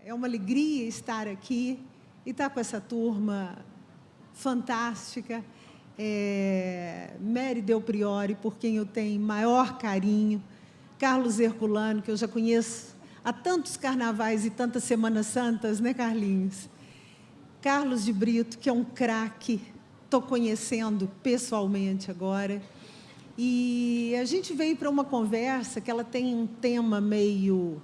É uma alegria estar aqui e estar com essa turma fantástica. Mary Del Priore, por quem eu tenho maior carinho, Carlos Herculano, que eu já conheço há tantos carnavais e tantas Semanas Santas, né, Carlinhos? Carlos de Brito, que é um craque, estou conhecendo pessoalmente agora. E a gente veio para uma conversa que ela tem um tema meio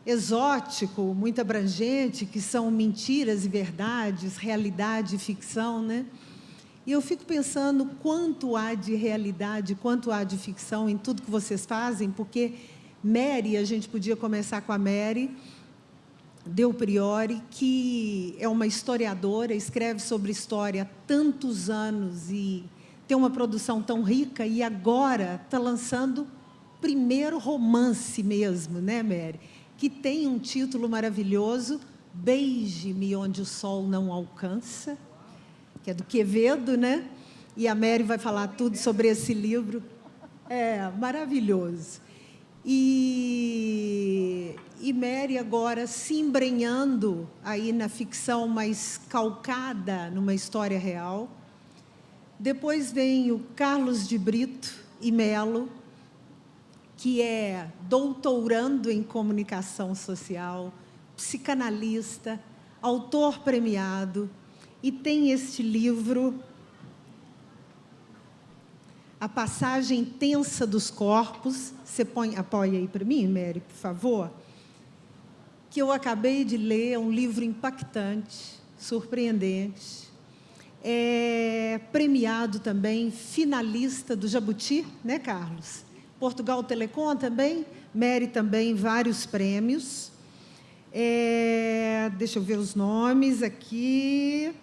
exótico, muito abrangente, que são mentiras e verdades, realidade e ficção, né? E eu fico pensando quanto há de realidade, quanto há de ficção em tudo que vocês fazem, porque Mary, a gente podia começar com a Mary Del Priore, que é uma historiadora, escreve sobre história há tantos anos e tem uma produção tão rica, e agora está lançando o primeiro romance mesmo, né, Mary? Que tem um título maravilhoso, Beije-me onde o sol não alcança, que é do Quevedo, né? E a Mary vai falar tudo sobre esse livro. É maravilhoso. E Mary agora se embrenhando aí na ficção mais calcada numa história real. Depois vem o Carlos de Brito e Melo, que é doutorando em comunicação social, psicanalista, autor premiado, e tem este livro, A Passagem Tensa dos Corpos. Você apoia aí para mim, Mary, por favor? Que eu acabei de ler, é um livro impactante, surpreendente. É premiado também, finalista do Jabuti, né, Carlos? Portugal Telecom também, Mary também, vários prêmios. Deixa eu ver os nomes aqui.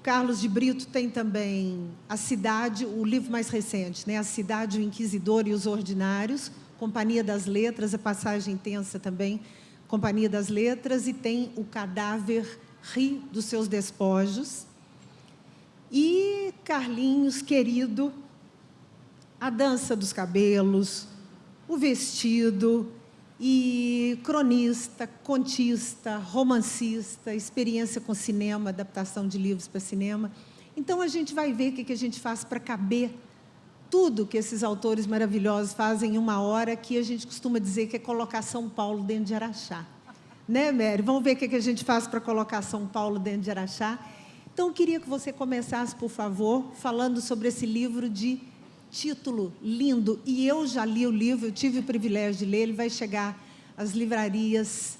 Carlos de Brito tem também A Cidade, o livro mais recente, né? A Cidade, o Inquisidor e os Ordinários, Companhia das Letras, A Passagem Tensa também, Companhia das Letras, e tem O Cadáver Ri dos Seus Despojos. E Carlinhos, querido, A Dança dos Cabelos, O Vestido, e cronista, contista, romancista, experiência com cinema, adaptação de livros para cinema. Então, a gente vai ver o que a gente faz para caber tudo que esses autores maravilhosos fazem em uma hora, que a gente costuma dizer que é colocar São Paulo dentro de Araxá. Né, Mary? Vamos ver o que a gente faz para colocar São Paulo dentro de Araxá. Então, eu queria que você começasse, por favor, falando sobre esse livro de título lindo, e eu já li o livro, eu tive o privilégio de ler, ele vai chegar às livrarias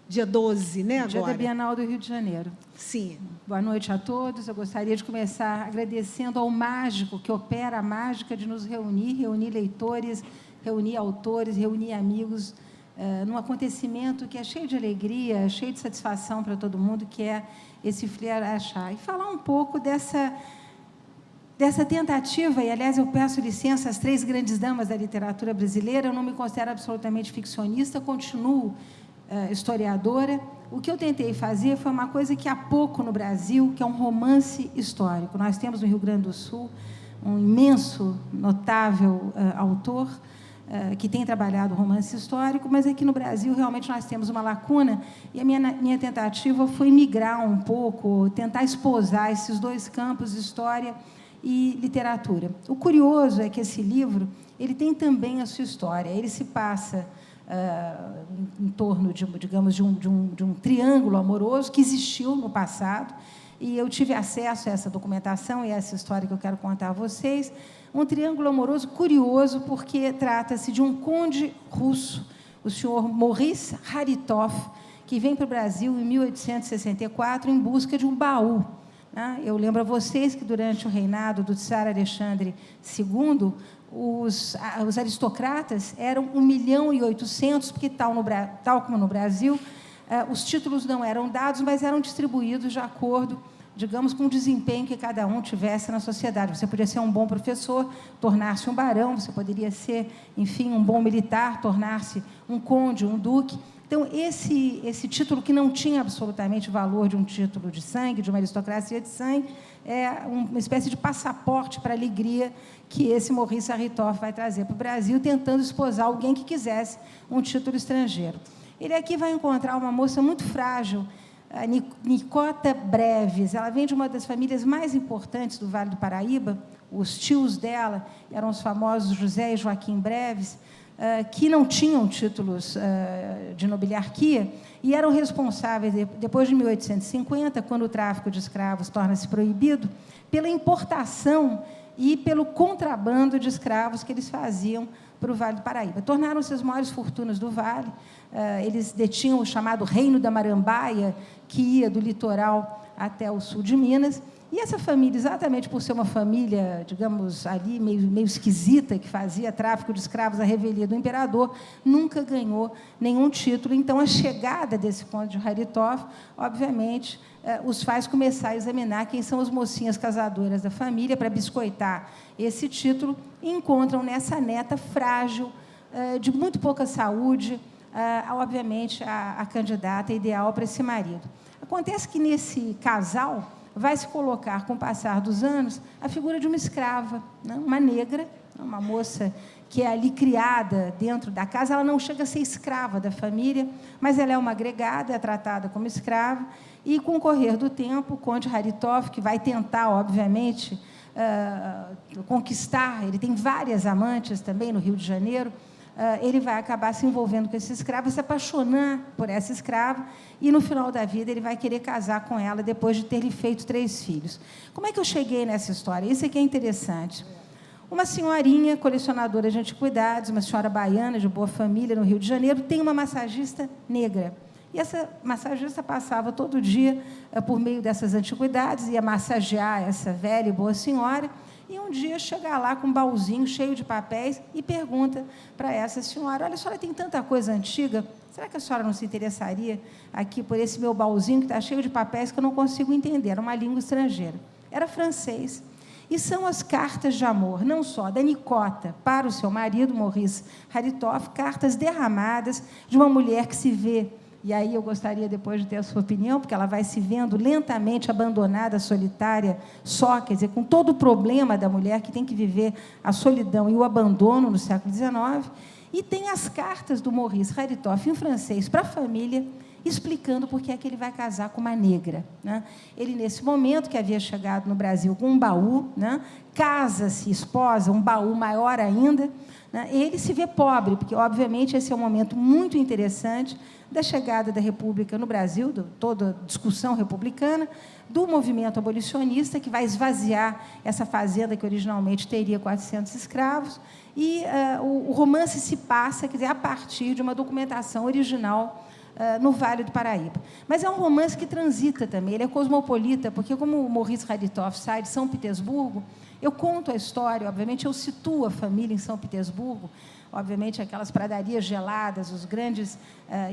dia 12, né, agora? Dia da Bienal do Rio de Janeiro. Sim. Boa noite a todos. Eu gostaria de começar agradecendo ao mágico que opera a mágica de nos reunir leitores, reunir autores, reunir amigos, num acontecimento que é cheio de alegria, cheio de satisfação para todo mundo, que é esse Fler Achar. E falar um pouco dessa tentativa, e, aliás, eu peço licença às 3 grandes damas da literatura brasileira, eu não me considero absolutamente ficcionista, continuo historiadora. O que eu tentei fazer foi uma coisa que há pouco no Brasil, que é um romance histórico. Nós temos no Rio Grande do Sul um imenso, notável autor que tem trabalhado romance histórico, mas aqui no Brasil realmente nós temos uma lacuna, e a minha tentativa foi migrar um pouco, tentar esposar esses 2 campos, história e literatura. O curioso é que esse livro ele tem também a sua história. Ele se passa em torno digamos, de um triângulo amoroso que existiu no passado, e eu tive acesso a essa documentação e a essa história que eu quero contar a vocês. Um triângulo amoroso curioso, porque trata-se de um conde russo, o senhor Maurice Haritov, que vem para o Brasil em 1864 em busca de um baú. Eu lembro a vocês que, durante o reinado do Tsar Alexandre II, os aristocratas eram 1.800.000, porque, tal como no Brasil, os títulos não eram dados, mas eram distribuídos de acordo digamos, com o desempenho que cada um tivesse na sociedade. Você podia ser um bom professor, tornar-se um barão, você poderia ser, enfim, um bom militar, tornar-se um conde, um duque. Então, esse título, que não tinha absolutamente valor de um título de sangue, de uma aristocracia de sangue, é uma espécie de passaporte para a alegria que esse Maurice Harrithoff vai trazer para o Brasil, tentando esposar alguém que quisesse um título estrangeiro. Ele aqui vai encontrar uma moça muito frágil, a Nicota Breves. Ela vem de uma das famílias mais importantes do Vale do Paraíba. Os tios dela eram os famosos José e Joaquim Breves, que não tinham títulos de nobiliarquia e eram responsáveis, depois de 1850, quando o tráfico de escravos torna-se proibido, pela importação e pelo contrabando de escravos que eles faziam para o Vale do Paraíba. Tornaram-se as maiores fortunas do Vale. Eles detinham o chamado Reino da Marambaia, que ia do litoral até o sul de Minas. E essa família, exatamente por ser uma família, digamos, ali meio esquisita, que fazia tráfico de escravos à revelia do imperador, nunca ganhou nenhum título. Então, a chegada desse conde de Harrithoff, obviamente, os faz começar a examinar quem são as mocinhas casadoras da família para biscoitar esse título, e encontram nessa neta frágil, de muito pouca saúde, obviamente, a candidata ideal para esse marido. Acontece que, nesse casal, vai se colocar, com o passar dos anos, a figura de uma escrava, né? Uma negra, uma moça que é ali criada dentro da casa. Ela não chega a ser escrava da família, mas ela é uma agregada, é tratada como escrava, e, com o correr do tempo, o conde Harrithoff, que vai tentar, obviamente, conquistar, ele tem várias amantes também no Rio de Janeiro, ele vai acabar se envolvendo com esse escravo, se apaixonar por essa escrava, e, no final da vida, ele vai querer casar com ela depois de ter lhe feito 3 filhos. Como é que eu cheguei nessa história? Isso aqui é interessante. Uma senhorinha colecionadora de antiguidades, uma senhora baiana de boa família no Rio de Janeiro, tem uma massagista negra. E essa massagista passava todo dia por meio dessas antiguidades, ia massagear essa velha e boa senhora, e um dia chega lá com um baúzinho cheio de papéis e pergunta para essa senhora: olha, a senhora tem tanta coisa antiga, será que a senhora não se interessaria aqui por esse meu baúzinho que está cheio de papéis que eu não consigo entender? Era uma língua estrangeira. Era francês. E são as cartas de amor, não só da Nicota para o seu marido, Maurice Harrithoff, cartas derramadas de uma mulher que se vê, e aí eu gostaria depois de ter a sua opinião, porque ela vai se vendo lentamente abandonada, solitária, só, quer dizer, com todo o problema da mulher que tem que viver a solidão e o abandono no século XIX. E tem as cartas do Maurice Harrithoff em francês para a família, explicando por que é que ele vai casar com uma negra, né? Ele, nesse momento, que havia chegado no Brasil com um baú, né? Casa-se, esposa, um baú maior ainda, né? Ele se vê pobre, porque, obviamente, esse é um momento muito interessante da chegada da República no Brasil, toda a discussão republicana, do movimento abolicionista, que vai esvaziar essa fazenda que originalmente teria 400 escravos, e o romance se passa, quer dizer, a partir de uma documentação original no Vale do Paraíba. Mas é um romance que transita também, ele é cosmopolita, porque, como o Maurice Harrithoff sai de São Petersburgo, eu conto a história, obviamente, eu situo a família em São Petersburgo, obviamente, aquelas pradarias geladas, os grandes,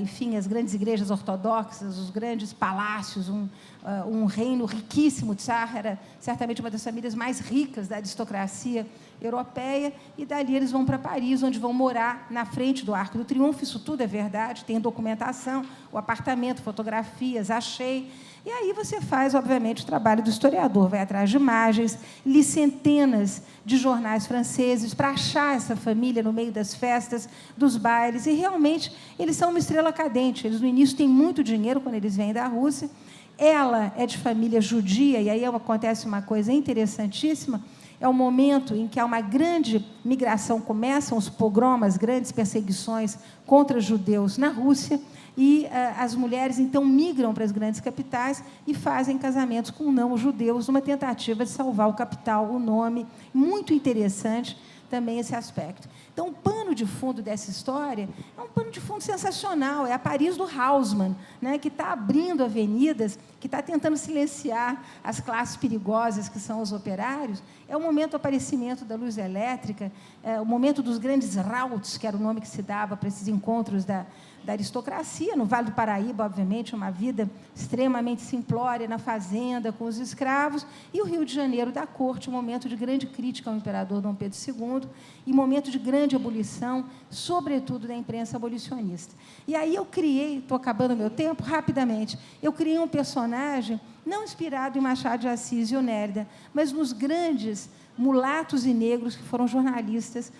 enfim, as grandes igrejas ortodoxas, os grandes palácios, um reino riquíssimo. O Tsar era certamente uma das famílias mais ricas da aristocracia europeia, e dali eles vão para Paris, onde vão morar na frente do Arco do Triunfo. Isso tudo é verdade, tem documentação, o apartamento, fotografias, achei. E aí você faz, obviamente, o trabalho do historiador, vai atrás de imagens, li centenas de jornais franceses para achar essa família no meio das festas, dos bailes, e realmente eles são uma estrela cadente. Eles, no início, têm muito dinheiro quando eles vêm da Rússia. Ela é de família judia, e aí acontece uma coisa interessantíssima. É o momento em que há uma grande migração, começam os pogromas, grandes perseguições contra judeus na Rússia, e as mulheres, então, migram para as grandes capitais e fazem casamentos com não-judeus, numa tentativa de salvar o capital, o nome. Muito interessante também esse aspecto. Então, o pano pano de fundo dessa história é um pano de fundo sensacional, é a Paris do Haussmann, né, que está abrindo avenidas, que está tentando silenciar as classes perigosas, que são os operários. É o momento do aparecimento da luz elétrica, é o momento dos grandes rauts, que era o nome que se dava para esses encontros da aristocracia, no Vale do Paraíba, obviamente, uma vida extremamente simplória, na fazenda, com os escravos, e o Rio de Janeiro da corte, um momento de grande crítica ao imperador Dom Pedro II, e momento de grande abolição, sobretudo da imprensa abolicionista. E aí eu criei, estou acabando o meu tempo, rapidamente, eu criei um personagem não inspirado em Machado de Assis e Onérida, mas nos grandes mulatos e negros que foram jornalistas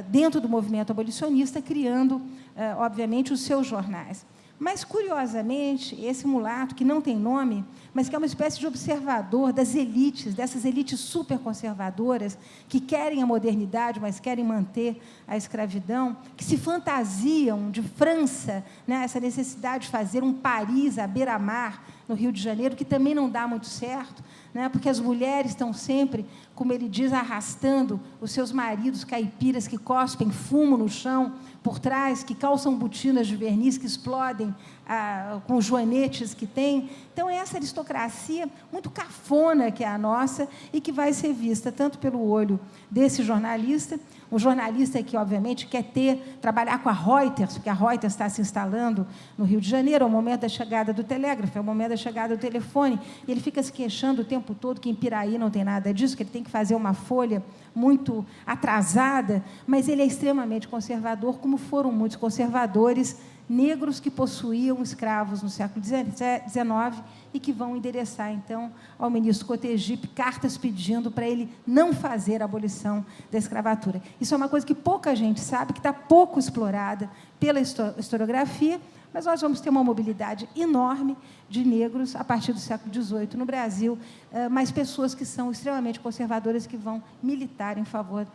dentro do movimento abolicionista, criando, obviamente, os seus jornais. Mas, curiosamente, esse mulato, que não tem nome, mas que é uma espécie de observador das elites, dessas elites superconservadoras, que querem a modernidade, mas querem manter a escravidão, que se fantasiam de França, né, essa necessidade de fazer um Paris à beira-mar, no Rio de Janeiro, que também não dá muito certo, né, porque as mulheres estão sempre, como ele diz, arrastando os seus maridos caipiras que cospem fumo no chão por trás, que calçam botinas de verniz, que explodem com os joanetes que têm. Então, é essa aristocracia muito cafona que é a nossa e que vai ser vista tanto pelo olho desse jornalista, um jornalista que, obviamente, quer trabalhar com a Reuters, porque a Reuters está se instalando no Rio de Janeiro, é o momento da chegada do telégrafo, é o momento da chegada do telefone, e ele fica se queixando o tempo todo que em Piraí não tem nada disso, que ele tem que fazer uma folha muito atrasada, mas ele é extremamente conservador, como foram muitos conservadores negros que possuíam escravos no século XIX e que vão endereçar, então, ao ministro Cotegipe cartas pedindo para ele não fazer a abolição da escravatura. Isso é uma coisa que pouca gente sabe, que está pouco explorada pela historiografia, mas nós vamos ter uma mobilidade enorme de negros a partir do século XVIII no Brasil, mas pessoas que são extremamente conservadoras, que vão militar em favor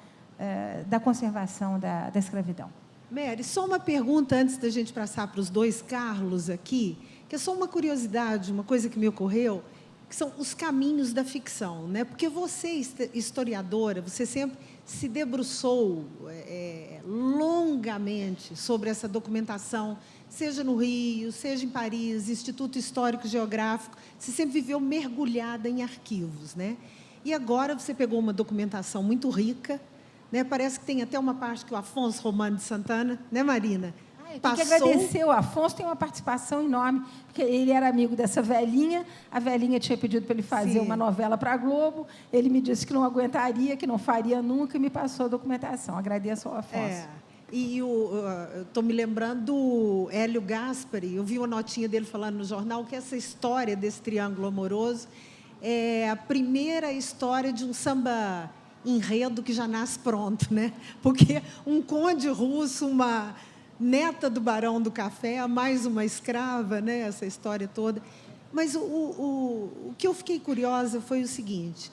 da conservação da escravidão. Mary, só uma pergunta antes da gente passar para os dois Carlos aqui, que é só uma curiosidade, uma coisa que me ocorreu, que são os caminhos da ficção, né? Porque você, historiadora, você sempre se debruçou longamente sobre essa documentação, seja no Rio, seja em Paris, Instituto Histórico Geográfico, você sempre viveu mergulhada em arquivos, né? E agora você pegou uma documentação muito rica, né? Parece que tem até uma parte que o Afonso Romano de Santana, né, Marina? Eu tenho que agradecer, o Afonso tem uma participação enorme, porque ele era amigo dessa velhinha, a velhinha tinha pedido para ele fazer uma novela para a Globo, ele me disse que não aguentaria, que não faria nunca, e me passou a documentação. Agradeço ao Afonso. E eu estou me lembrando do Hélio Gaspari, eu vi uma notinha dele falando no jornal que essa história desse triângulo amoroso é a primeira história de um samba enredo que já nasce pronto, né? Porque um conde russo, uma neta do barão do café, mais uma escrava, né? Essa história toda. Mas o que eu fiquei curiosa foi o seguinte: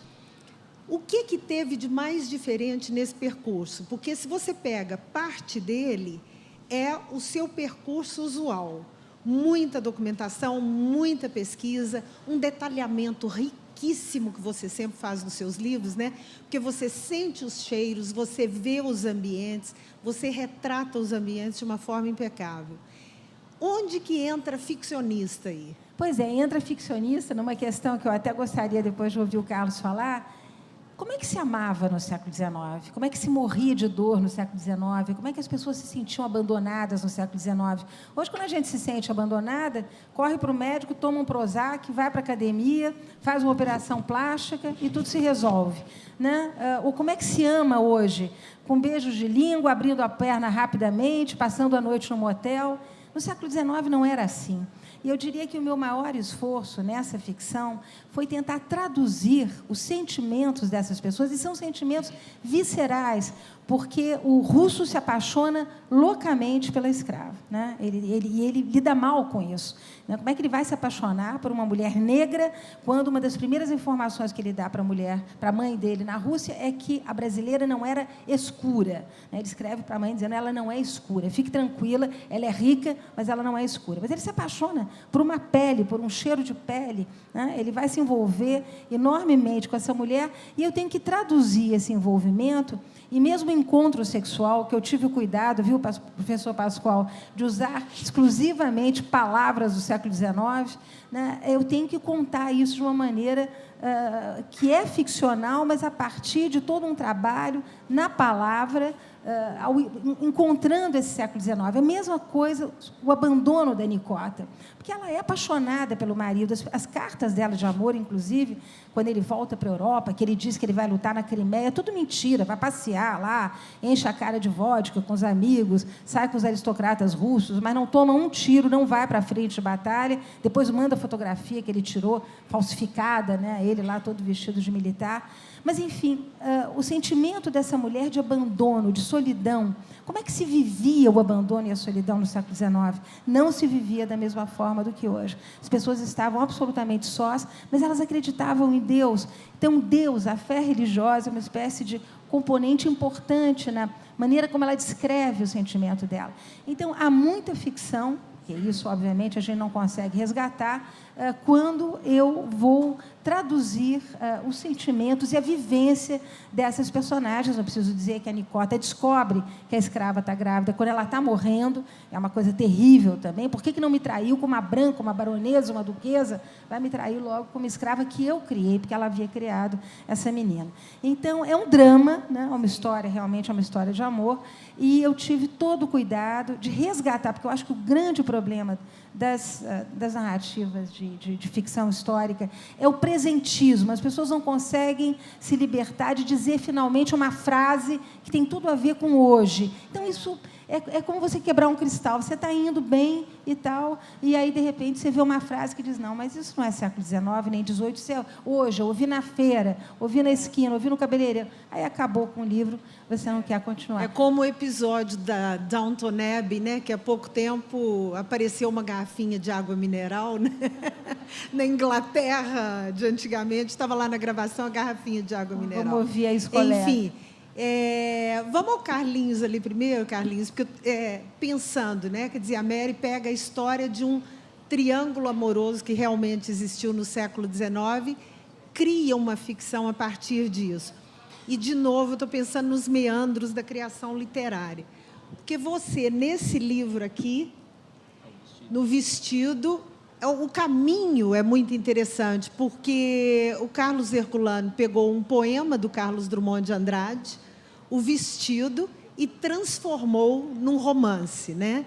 o que teve de mais diferente nesse percurso? Porque, se você pega parte dele, é o seu percurso usual. Muita documentação, muita pesquisa, um detalhamento riquíssimo que você sempre faz nos seus livros, né? Porque você sente os cheiros, você vê os ambientes, você retrata os ambientes de uma forma impecável. Onde que entra ficcionista aí? Pois é, entra ficcionista numa questão que eu até gostaria depois de ouvir o Carlos falar. Como é que se amava no século XIX? Como é que se morria de dor no século XIX? Como é que as pessoas se sentiam abandonadas no século XIX? Hoje, quando a gente se sente abandonada, corre para o médico, toma um Prozac, vai para a academia, faz uma operação plástica e tudo se resolve, né? Ou como é que se ama hoje? Com beijos de língua, abrindo a perna rapidamente, passando a noite no motel. No século XIX não era assim. E eu diria que o meu maior esforço nessa ficção foi tentar traduzir os sentimentos dessas pessoas, e são sentimentos viscerais, porque o russo se apaixona loucamente pela escrava, né? Ele lida mal com isso, né? Como é que ele vai se apaixonar por uma mulher negra, quando uma das primeiras informações que ele dá para a mulher, para a mãe dele na Rússia, é que a brasileira não era escura, né? Ele escreve para a mãe dizendo: ela não é escura, fique tranquila, ela é rica, mas ela não é escura. Mas ele se apaixona por uma pele, por um cheiro de pele, né? Ele vai se envolver enormemente com essa mulher, e eu tenho que traduzir esse envolvimento, e mesmo em encontro sexual, que eu tive o cuidado, viu, professor Pascoal, de usar exclusivamente palavras do século XIX, né, eu tenho que contar isso de uma maneira que é ficcional, mas a partir de todo um trabalho na palavra, encontrando esse século XIX. A mesma coisa, o abandono da Nicota, porque ela é apaixonada pelo marido. As cartas dela de amor, inclusive, quando ele volta para a Europa, que ele diz que ele vai lutar na Crimeia, é tudo mentira, vai passear lá, enche a cara de vodka com os amigos, sai com os aristocratas russos, mas não toma um tiro, não vai para a frente de batalha, depois manda a fotografia que ele tirou, falsificada, né? Ele lá todo vestido de militar. Mas, enfim, o sentimento dessa mulher de abandono, de solidão, como é que se vivia o abandono e a solidão no século XIX? Não se vivia da mesma forma do que hoje. As pessoas estavam absolutamente sós, mas elas acreditavam em Deus. Então, Deus, a fé religiosa, é uma espécie de componente importante na maneira como ela descreve o sentimento dela. Então, há muita ficção, que isso, obviamente, a gente não consegue resgatar, quando eu vou traduzir os sentimentos e a vivência dessas personagens. Não preciso dizer que a Nicota descobre que a escrava está grávida quando ela está morrendo, é uma coisa terrível também. Por que não me traiu com uma branca, uma baronesa, uma duquesa? Vai me trair logo com uma escrava que eu criei, porque ela havia criado essa menina. Então, é um drama, né? Uma história, realmente é uma história de amor, e eu tive todo o cuidado de resgatar, porque eu acho que o grande problema das narrativas de ficção histórica é o presentismo. As pessoas não conseguem se libertar de dizer, finalmente, uma frase que tem tudo a ver com hoje. Então, isso é como você quebrar um cristal. Você está indo bem e tal, e aí, de repente, você vê uma frase que diz, não, mas isso não é século XIX, nem XVIII, isso é hoje, eu ouvi na feira, ouvi na esquina, ouvi no cabeleireiro. Aí acabou com o livro, você não quer continuar. É como o episódio da Downton Abbey, né, que há pouco tempo apareceu uma garrafinha de água mineral, né? Na Inglaterra, de antigamente, estava lá na gravação a garrafinha de água mineral. Vamos ouvir a escolha. Enfim, vamos ao Carlinhos ali primeiro, Carlinhos, porque pensando, né, quer dizer, a Mary pega a história de um triângulo amoroso que realmente existiu no século XIX, cria uma ficção a partir disso. E, de novo, eu estou pensando nos meandros da criação literária. Porque você, nesse livro aqui, no Vestido, o caminho é muito interessante, porque o Carlos Herculano pegou um poema do Carlos Drummond de Andrade, O Vestido, e transformou num romance, né?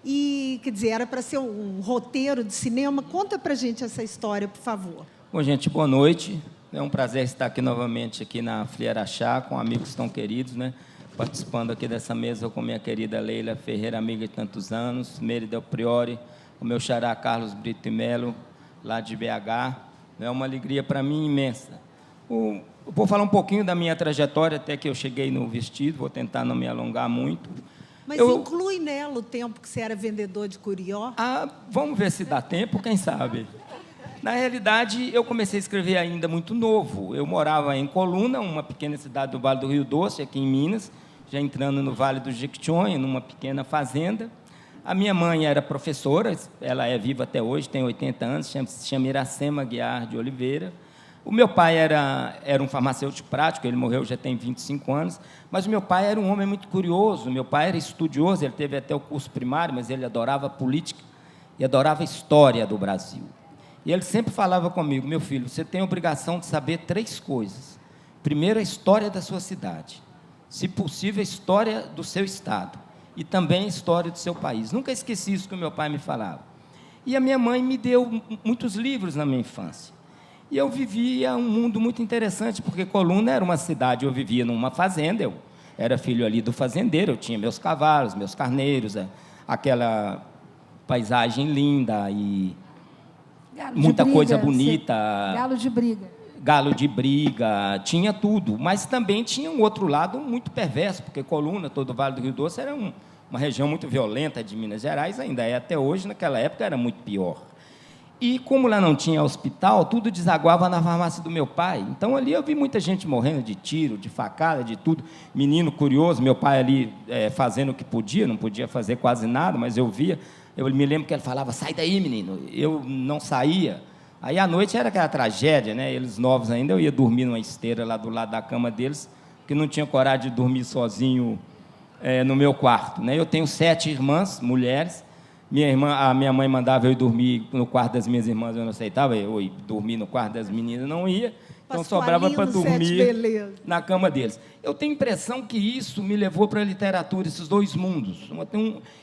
E, quer dizer, era para ser um roteiro de cinema. Conta para a gente essa história, por favor. Bom, gente, boa noite. É um prazer estar aqui novamente aqui na Flieraxá, com amigos tão queridos, né? Participando aqui dessa mesa com minha querida Leila Ferreira, amiga de tantos anos, Mérida Priori, o meu xará Carlos Brito e Melo, lá de BH. É uma alegria para mim imensa. Eu vou falar um pouquinho da minha trajetória até que eu cheguei no Vestido, vou tentar não me alongar muito. Mas inclui nela o tempo que você era vendedor de curió? Vamos ver se dá tempo, quem sabe. Na realidade, eu comecei a escrever ainda muito novo. Eu morava em Coluna, uma pequena cidade do Vale do Rio Doce, aqui em Minas, já entrando no Vale do Jequitinhonha, numa pequena fazenda. A minha mãe era professora, ela é viva até hoje, tem 80 anos, se chama Iracema Guiar de Oliveira. O meu pai era um farmacêutico prático, ele morreu já tem 25 anos, mas o meu pai era um homem muito curioso, meu pai era estudioso, ele teve até o curso primário, mas ele adorava política e adorava a história do Brasil. E ele sempre falava comigo, meu filho, você tem a obrigação de saber 3 coisas. Primeiro, a história da sua cidade. Se possível, a história do seu estado. E também a história do seu país. Nunca esqueci isso que o meu pai me falava. E a minha mãe me deu muitos livros na minha infância. E eu vivia um mundo muito interessante, porque Coluna era uma cidade, eu vivia numa fazenda, eu era filho ali do fazendeiro, eu tinha meus cavalos, meus carneiros, aquela paisagem linda e muita coisa bonita. Galo de briga. Galo de briga, tinha tudo. Mas também tinha um outro lado muito perverso, porque Coluna, todo o Vale do Rio Doce, era uma região muito violenta de Minas Gerais, ainda é até hoje, naquela época era muito pior. E como lá não tinha hospital, tudo desaguava na farmácia do meu pai. Então, ali eu vi muita gente morrendo de tiro, de facada, de tudo. Menino curioso, meu pai ali fazendo o que podia, não podia fazer quase nada, mas eu via. Eu me lembro que ele falava, sai daí, menino. Eu não saía. Aí, à noite, era aquela tragédia, né? Eles novos ainda, eu ia dormir numa esteira lá do lado da cama deles, que não tinha coragem de dormir sozinho no meu quarto, né? Eu tenho 7 irmãs, mulheres. A minha mãe mandava eu ir dormir no quarto das minhas irmãs, eu não aceitava, eu ir dormir no quarto das meninas, não ia. Então, sobrava para dormir na cama deles. Eu tenho a impressão que isso me levou para a literatura, esses 2 mundos.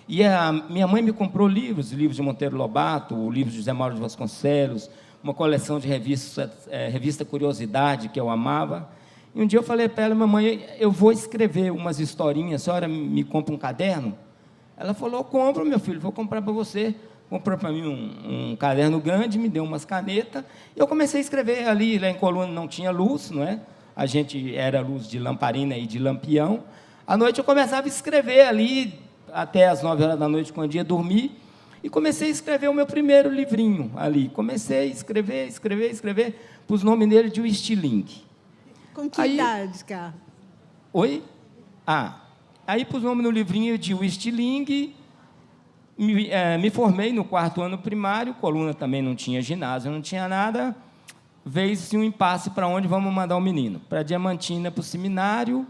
E a minha mãe me comprou livros de Monteiro Lobato, o livro de José Mauro de Vasconcelos, uma coleção de revista Curiosidade, que eu amava. E um dia eu falei para ela: mamãe, eu vou escrever umas historinhas, a senhora me compra um caderno? Ela falou: compro, meu filho, vou comprar para você. Comprou para mim um caderno grande, me deu umas canetas, e eu comecei a escrever ali. Lá em Coluna não tinha luz, não é? A gente era luz de lamparina e de lampião. À noite eu começava a escrever ali, até às 9 horas da noite, quando ia dormir, e comecei a escrever o meu primeiro livrinho ali. Comecei a escrever, pus o nome dele de O Estilingue. Com que idade, Carlos? Oi? Aí pus o nome no livrinho de O Estilingue. Me formei no 4º ano primário. Coluna também não tinha ginásio, não tinha nada. Veio-se um impasse: para onde vamos mandar o menino? Para Diamantina, para o seminário,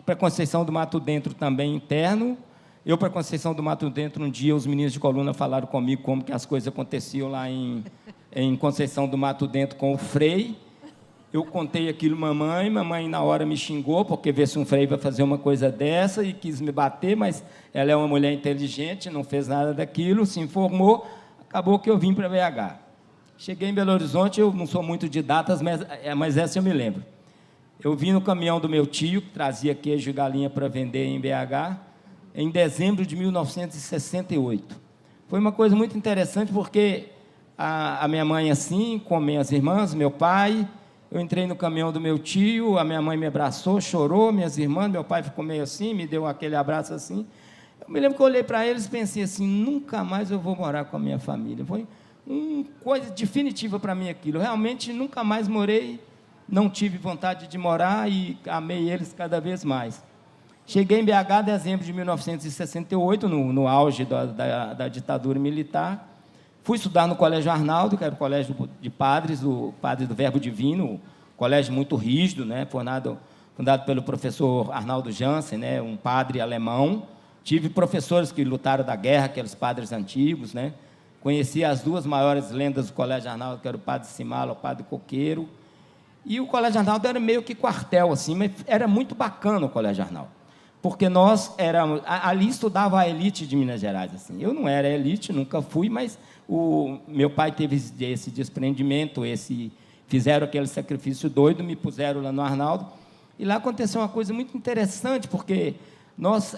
para Conceição do Mato Dentro também interno. Eu para Conceição do Mato Dentro, um dia os meninos de Coluna falaram comigo como que as coisas aconteciam lá em Conceição do Mato Dentro com o Frei. Eu contei aquilo mamãe na hora me xingou, porque vê se um freio vai fazer uma coisa dessa, e quis me bater, mas ela é uma mulher inteligente, não fez nada daquilo, se informou, acabou que eu vim para BH. Cheguei em Belo Horizonte, eu não sou muito de datas, mas essa eu me lembro. Eu vim no caminhão do meu tio, que trazia queijo e galinha para vender em BH, em dezembro de 1968. Foi uma coisa muito interessante, porque a minha mãe assim, com minhas irmãs, meu pai... Eu entrei no caminhão do meu tio, a minha mãe me abraçou, chorou, minhas irmãs, meu pai ficou meio assim, me deu aquele abraço assim. Eu me lembro que eu olhei para eles e pensei assim: nunca mais eu vou morar com a minha família. Foi uma coisa definitiva para mim aquilo. Realmente nunca mais morei, não tive vontade de morar e amei eles cada vez mais. Cheguei em BH em dezembro de 1968, no auge da ditadura militar. Fui estudar no Colégio Arnaldo, que era o colégio de padres, o Padre do Verbo Divino, colégio muito rígido, né? Fundado pelo professor Arnaldo Jansen, né? Um padre alemão. Tive professores que lutaram da guerra, aqueles padres antigos, né? Conheci as 2 maiores lendas do Colégio Arnaldo, que era o Padre Simala, o Padre Coqueiro. E o Colégio Arnaldo era meio que quartel, assim, mas era muito bacana o Colégio Arnaldo, porque nós éramos... Ali estudava a elite de Minas Gerais, assim. Eu não era elite, nunca fui, mas... meu pai teve esse desprendimento, fizeram aquele sacrifício doido, me puseram lá no Arnaldo, e lá aconteceu uma coisa muito interessante, porque nós,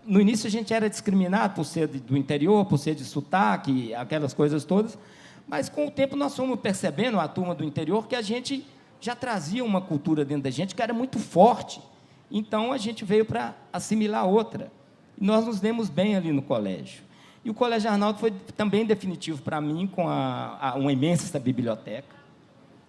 no início a gente era discriminado por ser do interior, por ser de sotaque, aquelas coisas todas, mas com o tempo nós fomos percebendo, a turma do interior, que a gente já trazia uma cultura dentro da gente que era muito forte, então a gente veio para assimilar outra, e nós nos demos bem ali no colégio. E o Colégio Arnaldo foi também definitivo para mim, com uma imensa biblioteca.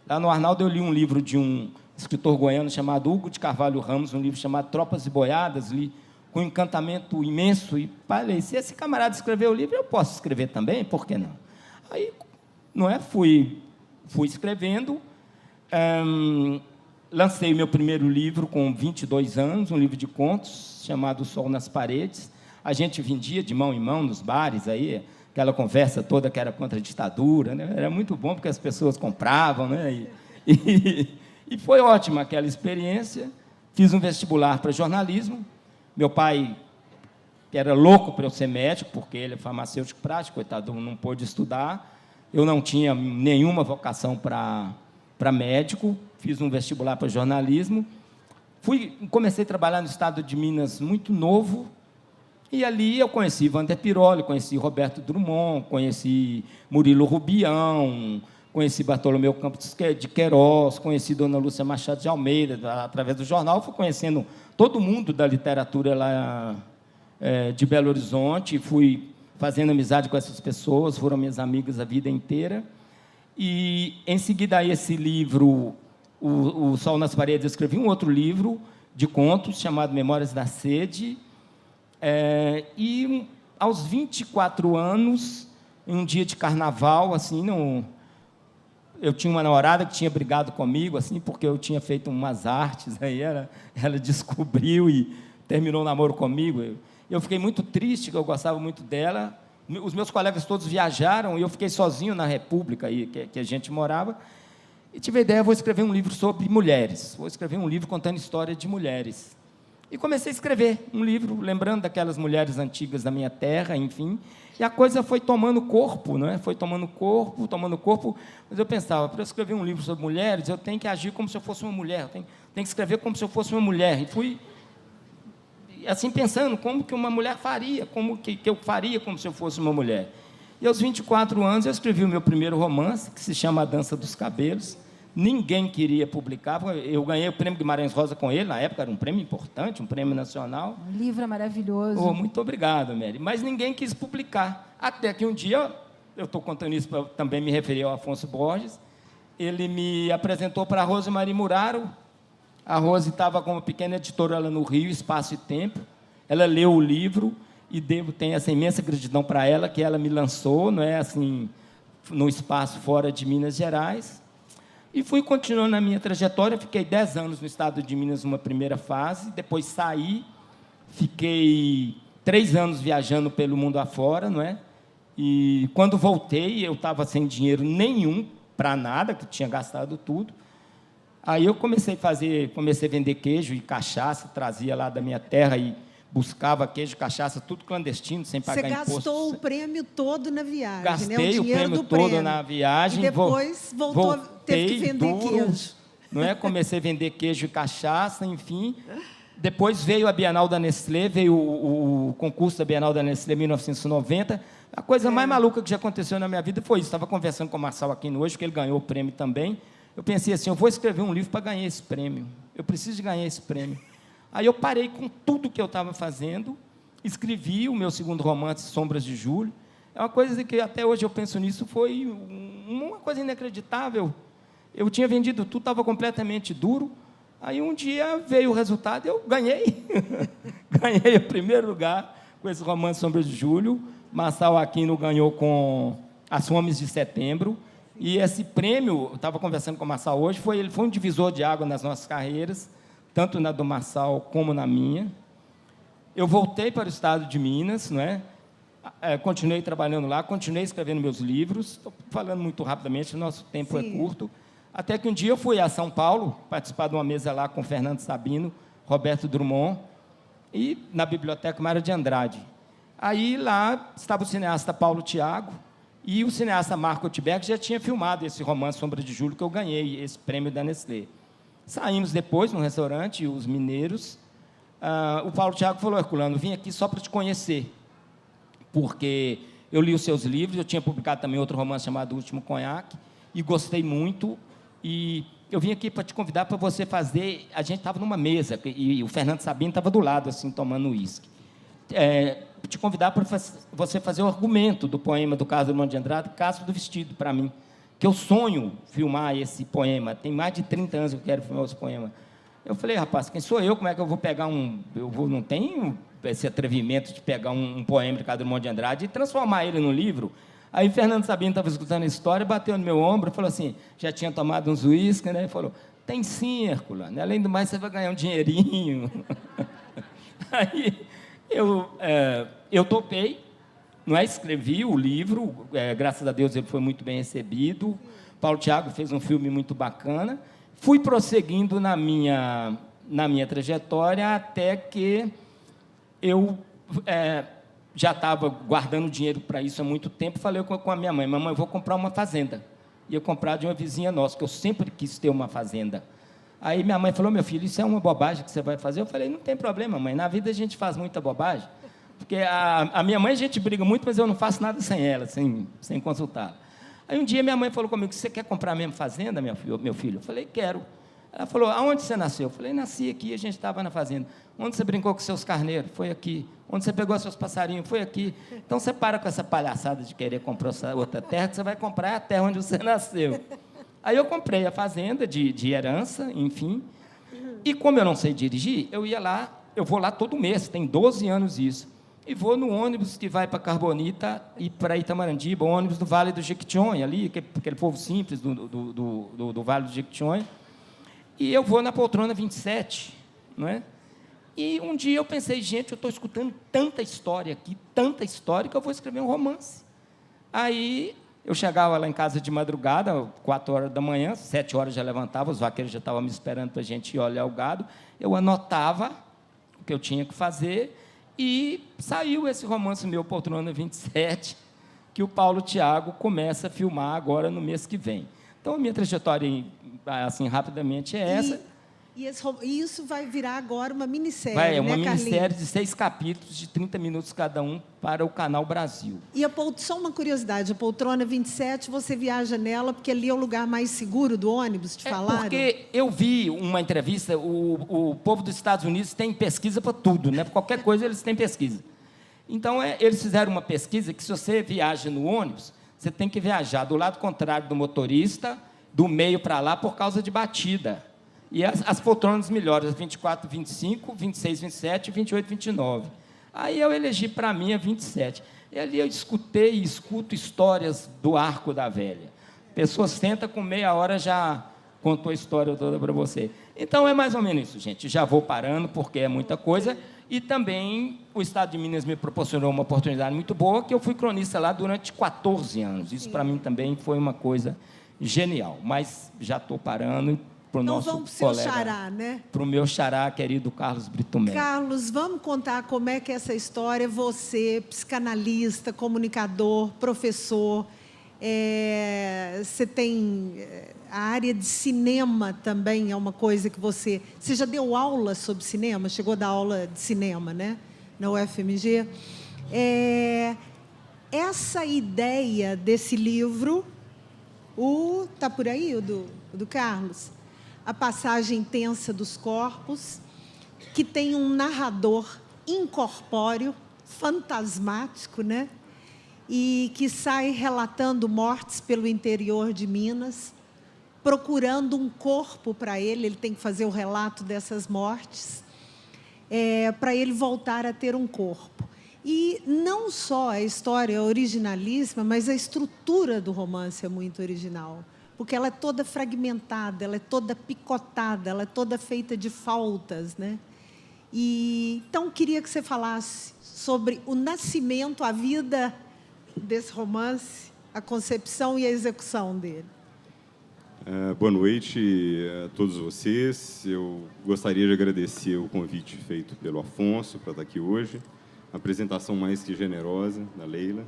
Lá no Arnaldo eu li um livro de um escritor goiano chamado Hugo de Carvalho Ramos, um livro chamado Tropas e Boiadas, li com um encantamento imenso, e falei: se esse camarada escreveu o livro, eu posso escrever também, por que não? Aí, não é, fui escrevendo, lancei o meu primeiro livro com 22 anos, um livro de contos, chamado O Sol nas Paredes. A gente vendia de mão em mão nos bares, aí, aquela conversa toda que era contra a ditadura, né? Era muito bom, porque as pessoas compravam, né? E foi ótima aquela experiência. Fiz um vestibular para jornalismo. Meu pai, que era louco para eu ser médico, porque ele é farmacêutico prático, coitado, não pôde estudar. Eu não tinha nenhuma vocação para médico. Fiz um vestibular para jornalismo. Comecei a trabalhar no estado de Minas muito novo. E ali eu conheci Wander Piroli, conheci Roberto Drummond, conheci Murilo Rubião, conheci Bartolomeu Campos de Queiroz, conheci Dona Lúcia Machado de Almeida, através do jornal. Fui conhecendo todo mundo da literatura lá de Belo Horizonte, fui fazendo amizade com essas pessoas, foram minhas amigas a vida inteira. E, em seguida a esse livro, O Sol nas Paredes, eu escrevi um outro livro de contos, chamado Memórias da Sede. E aos 24 anos, em um dia de carnaval, assim, eu tinha uma namorada que tinha brigado comigo, assim, porque eu tinha feito umas artes, aí ela descobriu e terminou o namoro comigo. Eu fiquei muito triste, que eu gostava muito dela. Os meus colegas todos viajaram e eu fiquei sozinho na República aí, que a gente morava. E tive a ideia, vou escrever um livro sobre mulheres. Vou escrever um livro contando história de mulheres. E comecei a escrever um livro, lembrando daquelas mulheres antigas da minha terra, enfim. E a coisa foi tomando corpo, não é? Foi tomando corpo. Mas eu pensava, para eu escrever um livro sobre mulheres, eu tenho que agir como se eu fosse uma mulher. Eu tenho que escrever como se eu fosse uma mulher. E fui, assim, pensando como que uma mulher faria, como que eu faria como se eu fosse uma mulher. E aos 24 anos eu escrevi o meu primeiro romance, que se chama A Dança dos Cabelos. Ninguém queria publicar. Eu ganhei o prêmio Guimarães Rosa com ele, na época era um prêmio importante, um prêmio nacional. O livro é maravilhoso. Oh, muito obrigado, Mary. Mas ninguém quis publicar. Até que um dia, eu estou contando isso para também me referir ao Afonso Borges, ele me apresentou para a Rose Marie Muraro. A Rose estava com uma pequena editora lá no Rio, Espaço e Tempo. Ela leu o livro e tenho essa imensa gratidão para ela, que ela me lançou, não é, assim, no espaço fora de Minas Gerais. E fui continuando a minha trajetória, fiquei 10 anos no estado de Minas numa primeira fase, depois saí, fiquei 3 anos viajando pelo mundo afora, não é? E quando voltei, eu estava sem dinheiro nenhum para nada, que tinha gastado tudo. Aí eu comecei a vender queijo e cachaça, trazia lá da minha terra e buscava queijo e cachaça, tudo clandestino, sem pagar imposto. Você gastou o prêmio todo na viagem, Gastei, né? o prêmio todo na viagem. E depois teve que vender queijo. Não é? Comecei a vender queijo e cachaça, enfim. Depois veio a Bienal da Nestlé, veio o concurso da Bienal da Nestlé em 1990. A coisa mais maluca que já aconteceu na minha vida foi isso. Estava conversando com o Marçal aqui hoje, que ele ganhou o prêmio também. Eu pensei assim, eu vou escrever um livro para ganhar esse prêmio. Eu preciso de ganhar esse prêmio. Aí eu parei com tudo que eu estava fazendo, escrevi o meu segundo romance, Sombras de Julho. É uma coisa que até hoje eu penso nisso, foi uma coisa inacreditável. Eu tinha vendido tudo, estava completamente duro. Aí um dia veio o resultado e eu ganhei. Ganhei o primeiro lugar com esse romance Sombras de Julho. Marçal Aquino ganhou com As Fomes de Setembro. E esse prêmio, eu estava conversando com o Marçal hoje, ele foi um divisor de água nas nossas carreiras, tanto na do Marçal como na minha. Eu voltei para o estado de Minas, não é? Continuei trabalhando lá, continuei escrevendo meus livros. Estou falando muito rapidamente, o nosso tempo é curto. Até que um dia eu fui a São Paulo, participar de uma mesa lá com Fernando Sabino, Roberto Drummond, e na Biblioteca Mário de Andrade. Aí lá estava o cineasta Paulo Thiago, e o cineasta Marco Tiberg já tinha filmado esse romance Sombra de Julho, que eu ganhei, esse prêmio da Nestlé. Saímos depois, num restaurante, os mineiros. O Paulo Thiago falou, Herculano, vim aqui só para te conhecer, porque eu li os seus livros, eu tinha publicado também outro romance chamado O Último Conhaque, e gostei muito, e eu vim aqui para te convidar para você fazer... A gente estava numa mesa, e o Fernando Sabino estava do lado, assim, tomando uísque. Te convidar para você fazer o argumento do poema do Carlos Drummond de Andrade, Castro do Vestido, para mim, que eu sonho filmar esse poema. Tem mais de 30 anos que eu quero filmar esse poema. Eu falei, rapaz, quem sou eu? Como é que eu vou pegar não tenho esse atrevimento de pegar um poema de Carlos Drummond de Andrade e transformar ele num livro. Aí Fernando Sabino estava escutando a história, bateu no meu ombro e falou assim, já tinha tomado uns uísques, né? Ele falou, tem sim, Herculano. Além do mais, você vai ganhar um dinheirinho. Aí eu topei, não é? Escrevi o livro, graças a Deus ele foi muito bem recebido. Paulo Thiago fez um filme muito bacana. Fui prosseguindo na minha trajetória até que eu já estava guardando dinheiro para isso há muito tempo. Falei com a minha mãe, mamãe, eu vou comprar uma fazenda. Ia comprar de uma vizinha nossa, que eu sempre quis ter uma fazenda. Aí minha mãe falou, meu filho, isso é uma bobagem que você vai fazer? Eu falei, não tem problema, mãe, na vida a gente faz muita bobagem. Porque a minha mãe, a gente briga muito, mas eu não faço nada sem ela, sem consultá-la. Aí um dia minha mãe falou comigo, você quer comprar mesmo fazenda, meu filho? Eu falei, quero. Ela falou, aonde você nasceu? Eu falei, nasci aqui, a gente estava na fazenda. Onde você brincou com seus carneiros? Foi aqui. Onde você pegou seus passarinhos? Foi aqui. Então você para com essa palhaçada de querer comprar outra terra, que você vai comprar a terra onde você nasceu. Aí eu comprei a fazenda de herança, enfim. E como eu não sei dirigir, eu vou lá todo mês, tem 12 anos isso. e vou no ônibus que vai para Carbonita e para Itamarandiba, o ônibus do Vale do Jequitinhonha, ali, aquele povo simples do Vale do Jequitinhonha, e eu vou na poltrona 27, não é? E um dia eu pensei, gente, eu estou escutando tanta história aqui, tanta história, que eu vou escrever um romance. Aí eu chegava lá em casa de madrugada, 4 horas da manhã, 7 horas já levantava, os vaqueiros já estavam me esperando para a gente ir olhar o gado, eu anotava o que eu tinha que fazer, e saiu esse romance meu, Poltrona 27, que o Paulo Thiago começa a filmar agora no mês que vem. Então, a minha trajetória, assim, rapidamente, é essa. E isso vai virar agora uma minissérie, É uma minissérie Carlinhos? de 6 capítulos, de 30 minutos cada um, para o Canal Brasil. E só uma curiosidade, a poltrona 27, você viaja nela porque ali é o lugar mais seguro do ônibus, te falaram? Porque eu vi uma entrevista, o povo dos Estados Unidos tem pesquisa para tudo, né? Por qualquer coisa eles têm pesquisa. Então, eles fizeram uma pesquisa que, se você viaja no ônibus, você tem que viajar do lado contrário do motorista, do meio para lá, por causa de batida. E as poltronas melhores, 24, 25, 26, 27 e 28, 29. Aí eu elegi para mim a 27. E ali eu escutei e escuto histórias do Arco da Velha. A pessoa senta com meia hora, já contou a história toda para você. Então, é mais ou menos isso, gente. Já vou parando, porque é muita coisa. E também o Estado de Minas me proporcionou uma oportunidade muito boa, que eu fui cronista lá durante 14 anos. Isso, para mim, também foi uma coisa genial. Mas já estou parando. Então, vamos para o seu xará, né? Para o meu xará, querido Carlos Brito Melo. Carlos, vamos contar como é que é essa história, você, psicanalista, comunicador, professor, você tem a área de cinema também, é uma coisa que você já deu aula sobre cinema? Chegou a dar aula de cinema, né? Na UFMG. Essa ideia desse livro, está por aí, o do Carlos? A Passagem Tensa dos Corpos, que tem um narrador incorpóreo, fantasmático, né? E que sai relatando mortes pelo interior de Minas, procurando um corpo para ele tem que fazer o relato dessas mortes, para ele voltar a ter um corpo. E não só a história é originalíssima, mas a estrutura do romance é muito original, porque ela é toda fragmentada, ela é toda picotada, ela é toda feita de faltas, né? E então queria que você falasse sobre o nascimento, a vida desse romance, a concepção e a execução dele. Boa noite a todos vocês. Eu gostaria de agradecer o convite feito pelo Afonso para estar aqui hoje, a apresentação mais que generosa da Leila,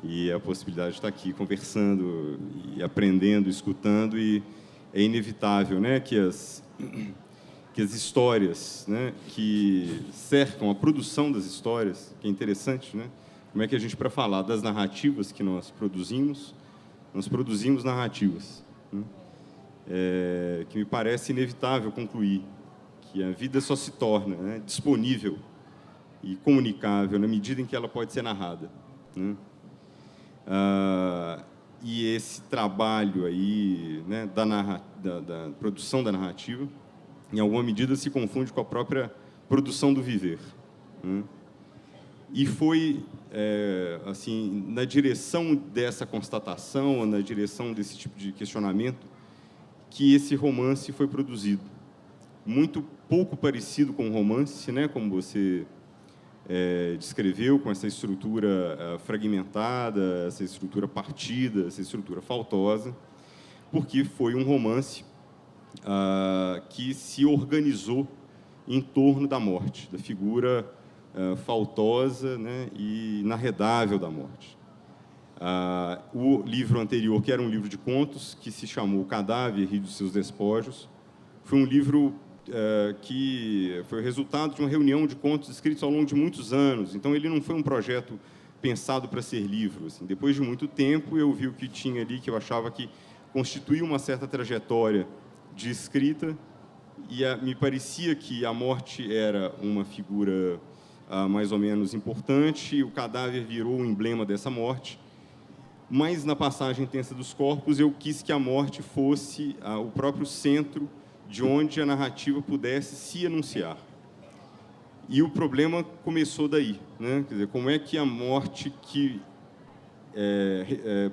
e a possibilidade de estar aqui conversando e aprendendo, escutando. E é inevitável, né, que as histórias, né, que cercam a produção das histórias, que é interessante, né, como é que a gente, para falar das narrativas que nós produzimos narrativas, né, que me parece inevitável concluir que a vida só se torna, né, disponível e comunicável na medida em que ela pode ser narrada, né? E esse trabalho aí, né, da produção da narrativa, em alguma medida se confunde com a própria produção do viver, né? E foi assim, na direção dessa constatação, na direção desse tipo de questionamento, que esse romance foi produzido. Muito pouco parecido com um romance, né, como você descreveu, com essa estrutura fragmentada, essa estrutura partida, essa estrutura faltosa, porque foi um romance que se organizou em torno da morte, da figura faltosa, né, e inarredável da morte. O livro anterior, que era um livro de contos, que se chamou O Cadáver e dos Seus Despojos, foi um livro que foi o resultado de uma reunião de contos escritos ao longo de muitos anos. Então, ele não foi um projeto pensado para ser livro. Assim. Depois de muito tempo, eu vi o que tinha ali, que eu achava que constituía uma certa trajetória de escrita, e me parecia que a morte era uma figura mais ou menos importante, o cadáver virou o emblema dessa morte, mas, na Passagem Tensa dos Corpos, eu quis que a morte fosse o próprio centro de onde a narrativa pudesse se anunciar. E o problema começou daí, né? Quer dizer, como é que a morte que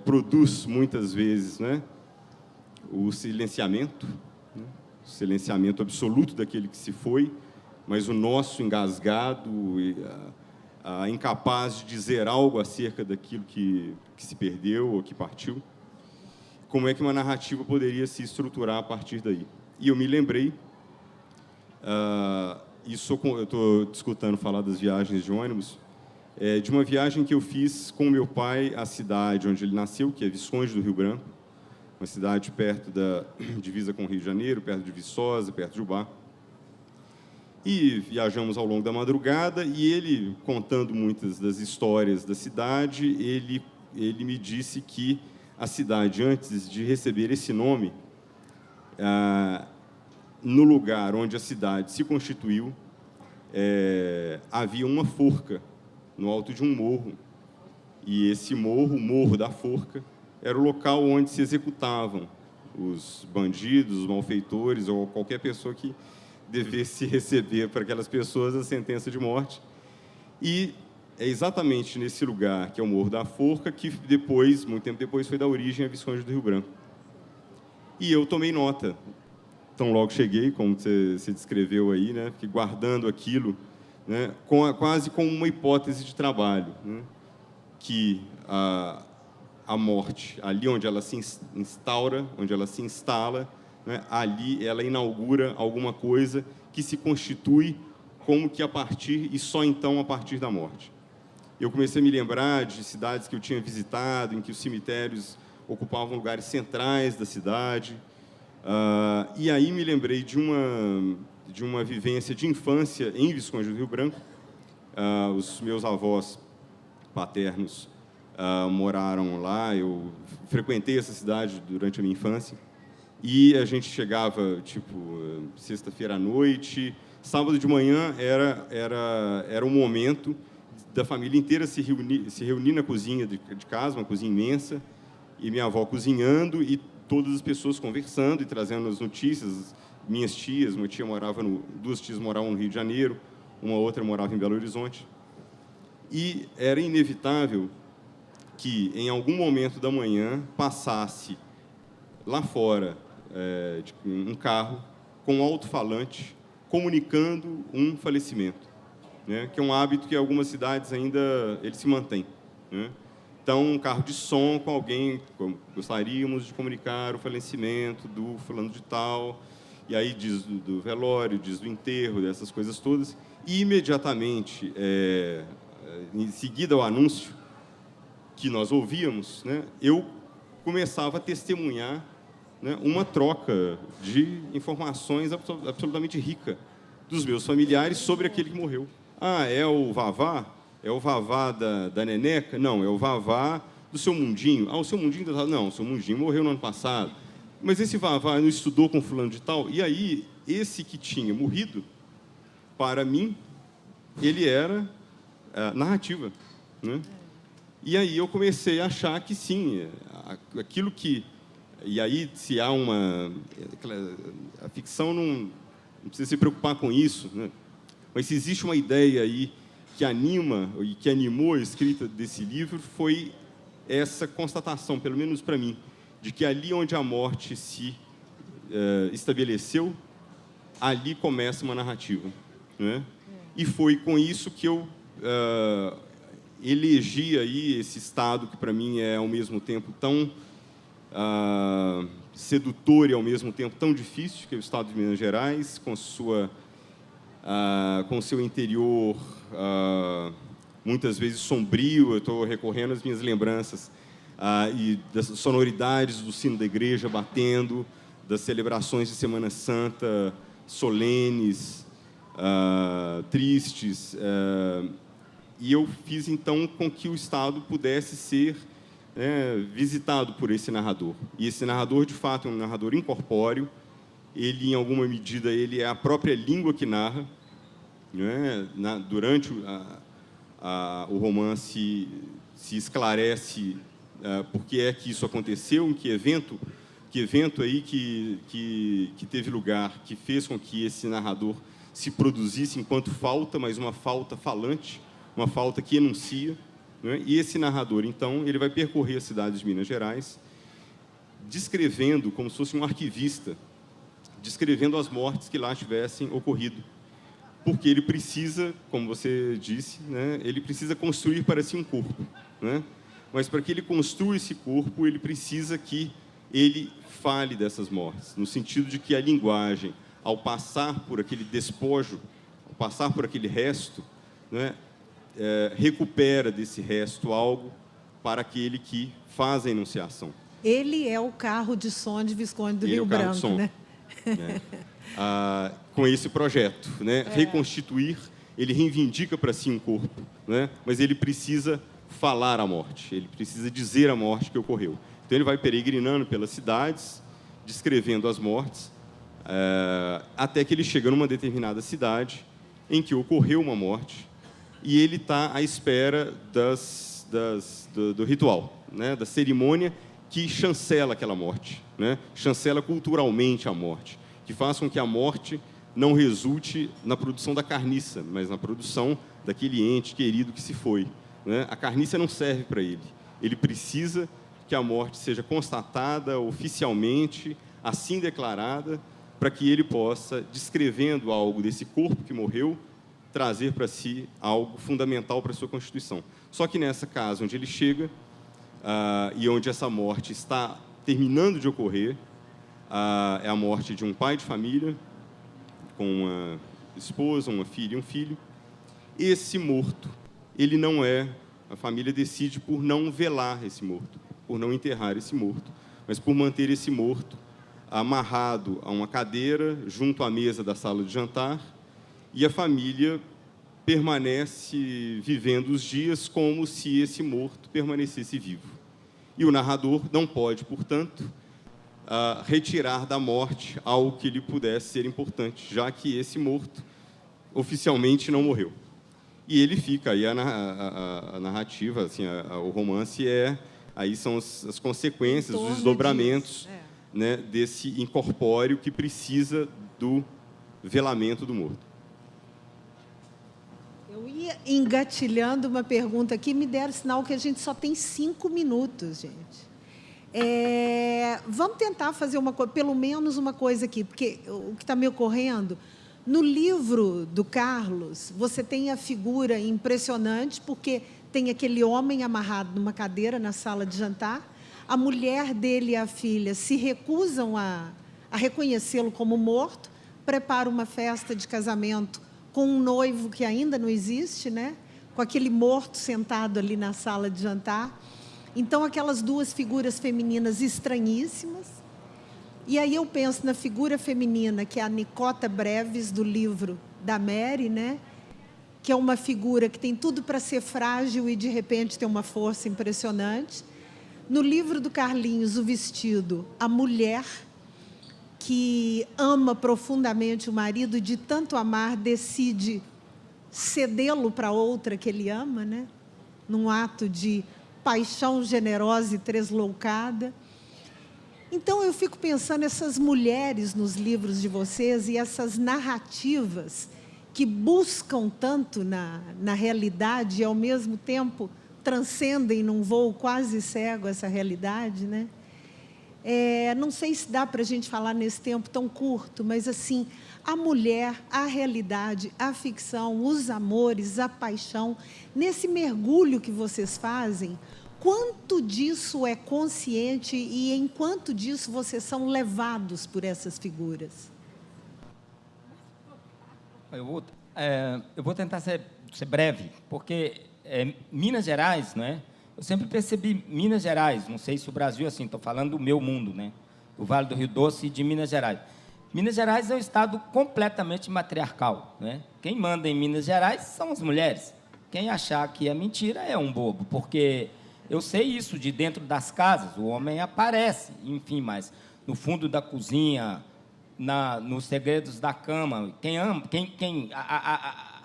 produz muitas vezes, né, o silenciamento, né, o silenciamento absoluto daquele que se foi, mas o nosso engasgado, incapaz de dizer algo acerca daquilo que se perdeu ou que partiu, como é que uma narrativa poderia se estruturar a partir daí? E eu me lembrei, eu estou escutando falar das viagens de ônibus, de uma viagem que eu fiz com meu pai à cidade onde ele nasceu, que é Visconde do Rio Branco, uma cidade perto da divisa com o Rio de Janeiro, perto de Viçosa, perto de Ubá. E viajamos ao longo da madrugada, e ele, contando muitas das histórias da cidade, ele me disse que a cidade, antes de receber esse nome, no lugar onde a cidade se constituiu, havia uma forca no alto de um morro. E esse morro, o Morro da Forca, era o local onde se executavam os bandidos, os malfeitores ou qualquer pessoa que devesse receber para aquelas pessoas a sentença de morte. E é exatamente nesse lugar, que é o Morro da Forca, que depois, muito tempo depois, foi dar origem a Visconde do Rio Branco. E eu tomei nota. Tão logo cheguei, como você descreveu aí, né, que guardando aquilo, né, quase como uma hipótese de trabalho, né, que a morte, ali onde ela se instaura, onde ela se instala, né, ali ela inaugura alguma coisa que se constitui como que a partir, e só então a partir da morte. Eu comecei a me lembrar de cidades que eu tinha visitado, em que os cemitérios ocupavam lugares centrais da cidade, e aí me lembrei de uma vivência de infância em Visconde do Rio Branco. Os meus avós paternos moraram lá, eu frequentei essa cidade durante a minha infância, e a gente chegava, tipo, sexta-feira à noite, sábado de manhã era um momento da família inteira se reunir na cozinha de casa, uma cozinha imensa, e minha avó cozinhando, e todas as pessoas conversando e trazendo as notícias. Minhas tias, duas tias moravam no Rio de Janeiro, uma outra morava em Belo Horizonte, e era inevitável que, em algum momento da manhã, passasse lá fora um carro com um alto-falante comunicando um falecimento, né, que é um hábito que em algumas cidades ainda ele se mantém, né? Então, um carro de som com alguém, gostaríamos de comunicar o falecimento do fulano de tal, e aí diz do velório, diz do enterro, dessas coisas todas, e imediatamente, em seguida ao anúncio que nós ouvíamos, né, eu começava a testemunhar, né, uma troca de informações absolutamente rica dos meus familiares sobre aquele que morreu. Ah, é o Vavá? É o Vavá da Neneca? Não, é o Vavá do seu Mundinho. Ah, o seu Mundinho... Não, o seu Mundinho morreu no ano passado. Mas esse Vavá não estudou com fulano de tal? E aí, esse que tinha morrido, para mim, ele era narrativa, né? E aí eu comecei a achar que sim, aquilo que... E aí, se há a ficção não precisa se preocupar com isso, né? Mas se existe uma ideia aí que anima e que animou a escrita desse livro, foi essa constatação, pelo menos para mim, de que ali onde a morte se estabeleceu, ali começa uma narrativa, né? E foi com isso que eu elegi aí esse estado que para mim é ao mesmo tempo tão sedutor e ao mesmo tempo tão difícil, que é o estado de Minas Gerais, com seu interior muitas vezes sombrio. Eu estou recorrendo às minhas lembranças e das sonoridades do sino da igreja batendo, das celebrações de Semana Santa solenes, tristes, e eu fiz então com que o Estado pudesse ser visitado por esse narrador. E esse narrador, de fato, é um narrador incorpóreo. Ele, em alguma medida, ele é a própria língua que narra, né? Durante o romance se esclarece por que é que isso aconteceu, em que evento aí que teve lugar, que fez com que esse narrador se produzisse enquanto falta, mas uma falta falante, uma falta que enuncia, né? E esse narrador, então, ele vai percorrer as cidades de Minas Gerais, descrevendo, como se fosse um arquivista, descrevendo as mortes que lá tivessem ocorrido. Porque ele precisa, como você disse, né, ele precisa construir para si um corpo, né? Mas para que ele construa esse corpo, ele precisa que ele fale dessas mortes, no sentido de que a linguagem, ao passar por aquele despojo, ao passar por aquele resto, né, recupera desse resto algo para aquele que faz a enunciação. Ele é o carro de som de Visconde do Rio Branco, né? Com esse projeto, né? Reconstituir, ele reivindica para si um corpo, né? Mas ele precisa falar a morte, ele precisa dizer a morte que ocorreu. Então, ele vai peregrinando pelas cidades, descrevendo as mortes, até que ele chega numa determinada cidade em que ocorreu uma morte e ele está à espera do ritual, né? Da cerimônia que chancela aquela morte, né? Chancela culturalmente a morte, que faz com que a morte não resulte na produção da carniça, mas na produção daquele ente querido que se foi, né? A carniça não serve para ele. Ele precisa que a morte seja constatada oficialmente, assim declarada, para que ele possa, descrevendo algo desse corpo que morreu, trazer para si algo fundamental para a sua constituição. Só que nessa casa onde ele chega, e onde essa morte está terminando de ocorrer, é a morte de um pai de família, com uma esposa, uma filha e um filho. Esse morto, ele não a família decide por não velar esse morto, por não enterrar esse morto, mas por manter esse morto amarrado a uma cadeira junto à mesa da sala de jantar, e a família permanece vivendo os dias como se esse morto permanecesse vivo. E o narrador não pode, portanto, retirar da morte algo que lhe pudesse ser importante, já que esse morto oficialmente não morreu. E ele fica, aí a narrativa, assim, o romance aí são as consequências, os desdobramentos, né, desse incorpóreo que precisa do velamento do morto. Eu ia engatilhando uma pergunta aqui, me deram sinal que a gente só tem 5 minutos, gente. Vamos tentar fazer pelo menos uma coisa aqui, porque o que está me ocorrendo, no livro do Carlos, você tem a figura impressionante, porque tem aquele homem amarrado numa cadeira na sala de jantar, a mulher dele e a filha se recusam a reconhecê-lo como morto, preparam uma festa de casamento com um noivo que ainda não existe, né? Com aquele morto sentado ali na sala de jantar. Então, aquelas duas figuras femininas estranhíssimas. E aí eu penso na figura feminina, que é a Nicota Breves, do livro da Mary, né? Que é uma figura que tem tudo para ser frágil e, de repente, tem uma força impressionante. No livro do Carlinhos, O Vestido, a mulher que ama profundamente o marido e, de tanto amar, decide cedê-lo para outra que ele ama, né? Num ato de paixão generosa e tresloucada. Então, eu fico pensando essas mulheres nos livros de vocês e essas narrativas que buscam tanto na realidade e, ao mesmo tempo, transcendem num voo quase cego essa realidade, né? Não sei se dá para a gente falar nesse tempo tão curto, mas, assim, a mulher, a realidade, a ficção, os amores, a paixão, nesse mergulho que vocês fazem, quanto disso é consciente e em quanto disso vocês são levados por essas figuras? Eu vou tentar ser breve, porque Minas Gerais, né? Eu sempre percebi Minas Gerais, não sei se o Brasil é assim, estou falando do meu mundo, né? Do Vale do Rio Doce e de Minas Gerais. Minas Gerais é um estado completamente matriarcal, né? Quem manda em Minas Gerais são as mulheres. Quem achar que é mentira é um bobo, porque eu sei isso de dentro das casas, o homem aparece, enfim, mas no fundo da cozinha, nos segredos da cama,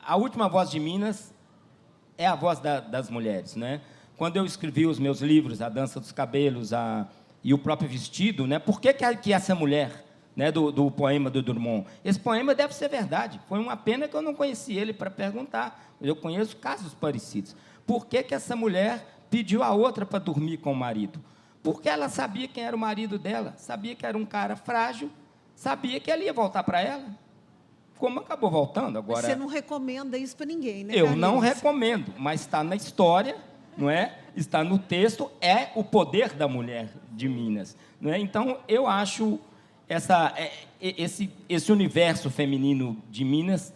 a última voz de Minas é a voz das mulheres, né? Quando eu escrevi os meus livros, A Dança dos Cabelos e o próprio Vestido, né? Por que essa mulher né, do poema do Drummond. Esse poema deve ser verdade. Foi uma pena que eu não conheci ele para perguntar. Eu conheço casos parecidos. Por que que essa mulher pediu a outra para dormir com o marido? Porque ela sabia quem era o marido dela, sabia que era um cara frágil, sabia que ele ia voltar para ela. Como acabou voltando agora? Você não recomenda isso para ninguém, né, Eu Carlinhos? não recomendo, mas está na história, não é? Está no texto, é o poder da mulher de Minas, não é? Então, eu acho esse universo feminino de Minas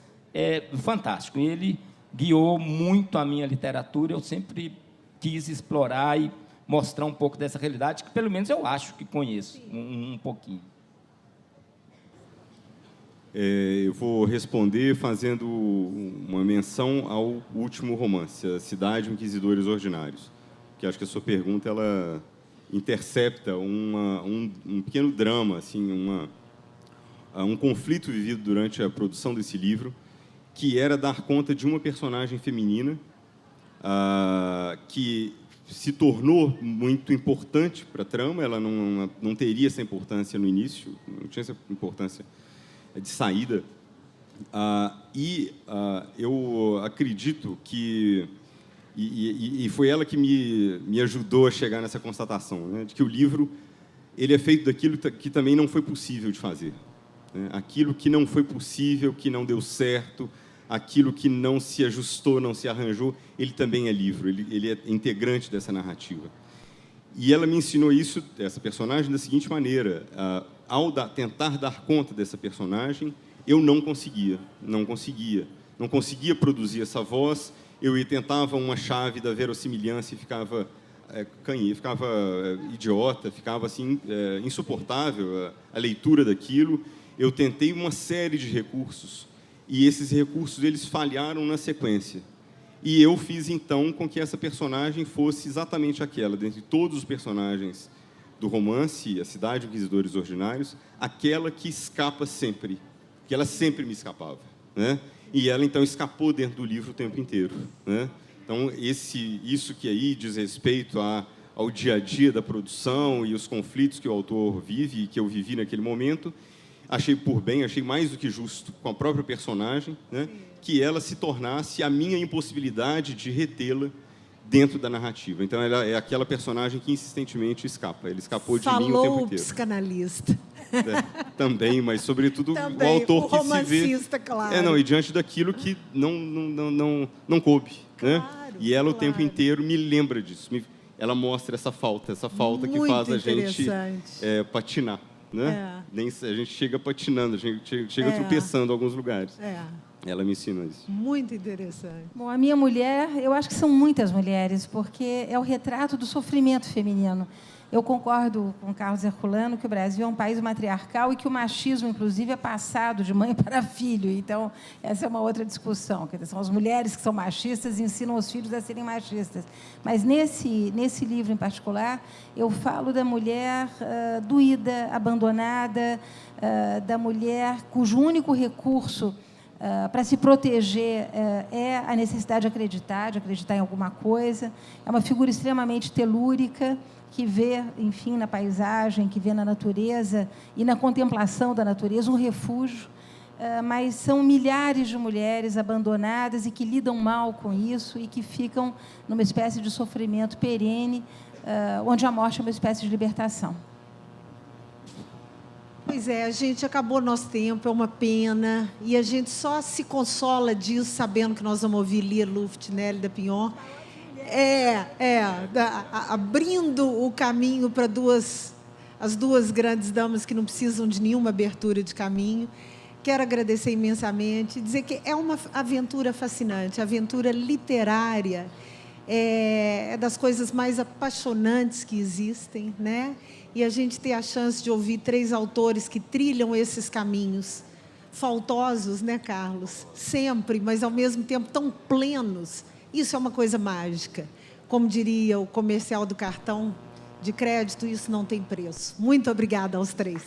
fantástico. Ele guiou muito a minha literatura. Eu sempre quis explorar e mostrar um pouco dessa realidade, que pelo menos eu acho que conheço um pouquinho. Eu vou responder fazendo uma menção ao último romance, A Cidade, Inquisidores Ordinários, que acho que a sua pergunta ela intercepta um pequeno drama, assim, um conflito vivido durante a produção desse livro, que era dar conta de uma personagem feminina que se tornou muito importante para a trama. Ela não teria essa importância no início, não tinha essa importância de saída, eu acredito que e foi ela que me ajudou a chegar nessa constatação, né, de que o livro ele é feito daquilo que também não foi possível de fazer, né? Aquilo que não foi possível, que não deu certo, aquilo que não se ajustou, não se arranjou, ele também é livro, ele é integrante dessa narrativa. E ela me ensinou isso, essa personagem, da seguinte maneira: ao tentar dar conta dessa personagem, eu não conseguia produzir essa voz. Eu tentava uma chave da verossimilhança e ficava idiota, ficava assim insuportável a leitura daquilo. Eu tentei uma série de recursos e esses recursos eles falharam na sequência. E eu fiz então com que essa personagem fosse exatamente aquela, dentre todos os personagens do romance A Cidade, Inquisidores Ordinários, aquela que escapa sempre, que ela sempre me escapava, né? E ela então escapou dentro do livro o tempo inteiro, né? Então isso que aí diz respeito ao dia a dia da produção e os conflitos que o autor vive e que eu vivi naquele momento, achei mais do que justo com a própria personagem, né, que ela se tornasse a minha impossibilidade de retê-la dentro da narrativa. Então, ela é aquela personagem que insistentemente escapa. Ele escapou de mim o tempo Falou o inteiro. psicanalista. Também, mas, sobretudo, Também, o autor o que se vê... romancista, claro. E diante daquilo que não coube. Claro, né? E ela, o claro. tempo inteiro, me lembra disso. Ela mostra essa falta que Muito faz a gente interessante. patinar. Né? A gente chega patinando, a gente chega tropeçando em alguns lugares. Ela me ensina isso. Muito interessante. Bom, a minha mulher, eu acho que são muitas mulheres, porque é o retrato do sofrimento feminino. Eu concordo com Carlos Herculano que o Brasil é um país matriarcal e que o machismo, inclusive, é passado de mãe para filho. Então, essa é uma outra discussão. Quer dizer, são as mulheres que são machistas e ensinam os filhos a serem machistas. Mas, nesse livro em particular, eu falo da mulher doída, abandonada, da mulher cujo único recurso para se proteger é a necessidade de acreditar em alguma coisa. É uma figura extremamente telúrica, que vê, enfim, na paisagem, que vê na natureza e na contemplação da natureza um refúgio, mas são milhares de mulheres abandonadas e que lidam mal com isso e que ficam numa espécie de sofrimento perene, onde a morte é uma espécie de libertação. Pois é, a gente acabou nosso tempo, é uma pena, e a gente só se consola disso sabendo que nós vamos ouvir Lia Luft, Nelly da Pion, abrindo o caminho para as duas grandes damas que não precisam de nenhuma abertura de caminho. Quero agradecer imensamente, dizer que é uma aventura fascinante, aventura literária, é das coisas mais apaixonantes que existem, né? E a gente ter a chance de ouvir 3 autores que trilham esses caminhos faltosos, né, Carlos? Sempre, mas ao mesmo tempo tão plenos. Isso é uma coisa mágica. Como diria o comercial do cartão de crédito, isso não tem preço. Muito obrigada aos 3.